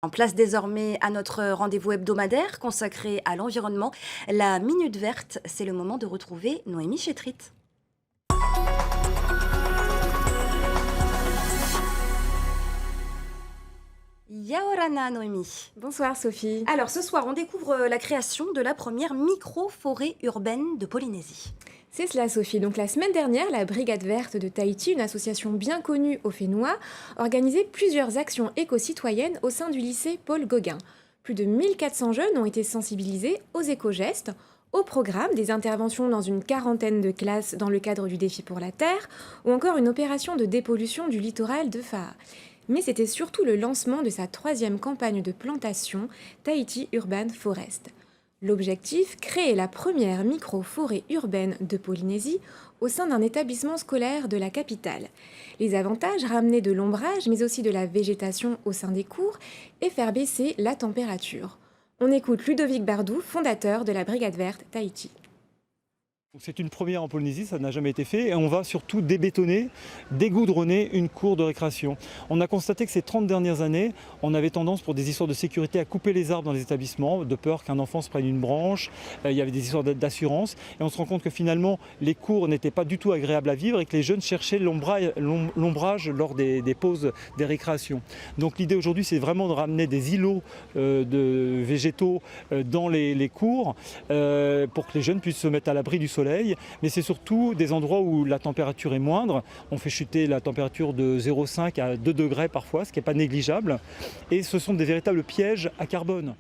En place désormais à notre rendez-vous hebdomadaire consacré à l'environnement. La Minute Verte, c'est le moment de retrouver Noémie Chétrit. Yaorana Noémie. Bonsoir Sophie. Alors ce soir, on découvre la création de la première micro-forêt urbaine de Polynésie. C'est cela Sophie. Donc la semaine dernière, la Brigade Verte de Tahiti, une association bien connue au Fénois, organisait plusieurs actions éco-citoyennes au sein du lycée Paul Gauguin. Plus de 1400 jeunes ont été sensibilisés aux éco-gestes, au programme des interventions dans une quarantaine de classes dans le cadre du défi pour la Terre, ou encore une opération de dépollution du littoral de Faa. Mais c'était surtout le lancement de sa 3e campagne de plantation, Tahiti Urban Forest. L'objectif, créer la première micro-forêt urbaine de Polynésie au sein d'un établissement scolaire de la capitale. Les avantages, ramener de l'ombrage mais aussi de la végétation au sein des cours et faire baisser la température. On écoute Ludovic Bardou, fondateur de la Brigade Verte Tahiti. C'est une première en Polynésie, ça n'a jamais été fait, et on va surtout débétonner, dégoudronner une cour de récréation. On a constaté que ces 30 dernières années, on avait tendance pour des histoires de sécurité à couper les arbres dans les établissements, de peur qu'un enfant se prenne une branche, il y avait des histoires d'assurance, et on se rend compte que finalement les cours n'étaient pas du tout agréables à vivre et que les jeunes cherchaient l'ombrage lors des pauses des récréations. Donc l'idée aujourd'hui, c'est vraiment de ramener des îlots de végétaux dans les cours pour que les jeunes puissent se mettre à l'abri du soleil, mais c'est surtout des endroits où la température est moindre. On fait chuter la température de 0,5 à 2 degrés parfois, ce qui n'est pas négligeable. Et ce sont des véritables pièges à carbone.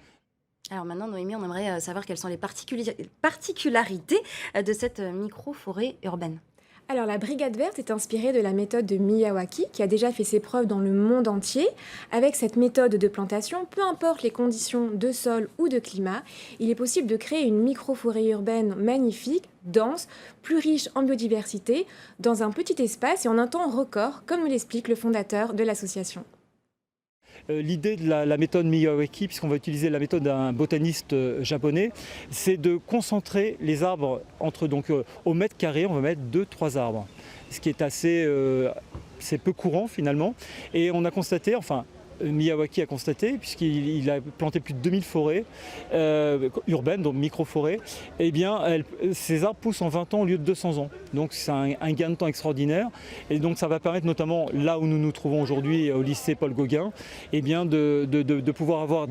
Alors maintenant, Noémie, on aimerait savoir quelles sont les particularités de cette micro-forêt urbaine. Alors la Brigade Verte est inspirée de la méthode de Miyawaki qui a déjà fait ses preuves dans le monde entier. Avec cette méthode de plantation, peu importe les conditions de sol ou de climat, il est possible de créer une micro-forêt urbaine magnifique, dense, plus riche en biodiversité, dans un petit espace et en un temps record, comme nous l'explique le fondateur de l'association. L'idée de la méthode Miyawaki, puisqu'on va utiliser la méthode d'un botaniste japonais, c'est de concentrer les arbres au mètre carré, on va mettre 2-3 arbres, ce qui est c'est peu courant finalement. Et on a constaté, Miyawaki a constaté, puisqu'il a planté plus de 2000 forêts urbaines, donc micro-forêts, ces arbres poussent en 20 ans au lieu de 200 ans. Donc c'est un gain de temps extraordinaire. Et donc ça va permettre notamment, là où nous nous trouvons aujourd'hui au lycée Paul Gauguin, de pouvoir avoir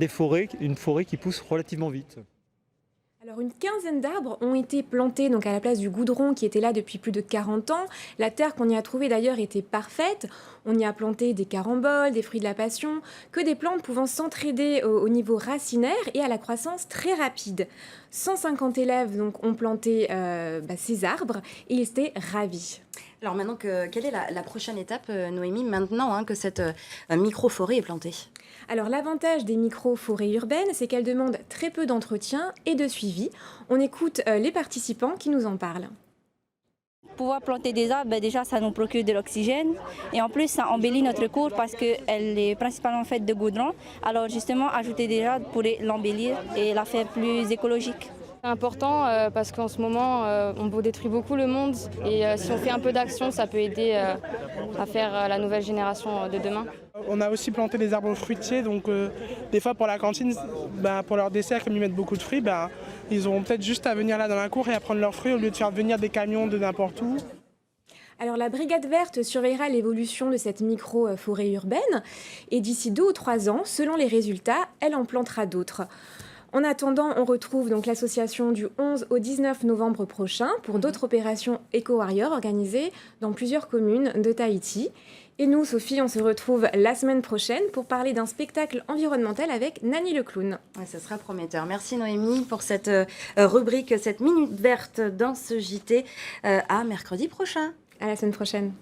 une forêt qui pousse relativement vite. Alors une quinzaine d'arbres ont été plantés donc à la place du goudron qui était là depuis plus de 40 ans. La terre qu'on y a trouvée d'ailleurs était parfaite. On y a planté des caramboles, des fruits de la passion, que des plantes pouvant s'entraider au niveau racinaire et à la croissance très rapide. 150 élèves donc, ont planté ces arbres et ils étaient ravis. Alors maintenant, quelle est la prochaine étape, Noémie, maintenant que cette micro-forêt est plantée? Alors l'avantage des micro-forêts urbaines, c'est qu'elles demandent très peu d'entretien et de suivi. On écoute les participants qui nous en parlent. Pouvoir planter des arbres, déjà ça nous procure de l'oxygène et en plus ça embellit notre cour parce qu'elle est principalement faite de goudron. Alors justement ajouter des arbres pourrait l'embellir et la faire plus écologique. C'est important parce qu'en ce moment on détruit beaucoup le monde et si on fait un peu d'action ça peut aider à faire la nouvelle génération de demain. On a aussi planté des arbres fruitiers, donc des fois pour la cantine, pour leur dessert, comme ils mettent beaucoup de fruits, ils auront peut-être juste à venir là dans la cour et à prendre leurs fruits au lieu de faire venir des camions de n'importe où. Alors la Brigade Verte surveillera l'évolution de cette micro-forêt urbaine et d'ici 2 ou 3 ans, selon les résultats, elle en plantera d'autres. En attendant, on retrouve donc l'association du 11 au 19 novembre prochain pour d'autres opérations Eco-Warrior organisées dans plusieurs communes de Tahiti. Et nous, Sophie, on se retrouve la semaine prochaine pour parler d'un spectacle environnemental avec Nani le clown. Ouais, ça sera prometteur. Merci Noémie pour cette rubrique, cette minute verte dans ce JT. À mercredi prochain. À la semaine prochaine.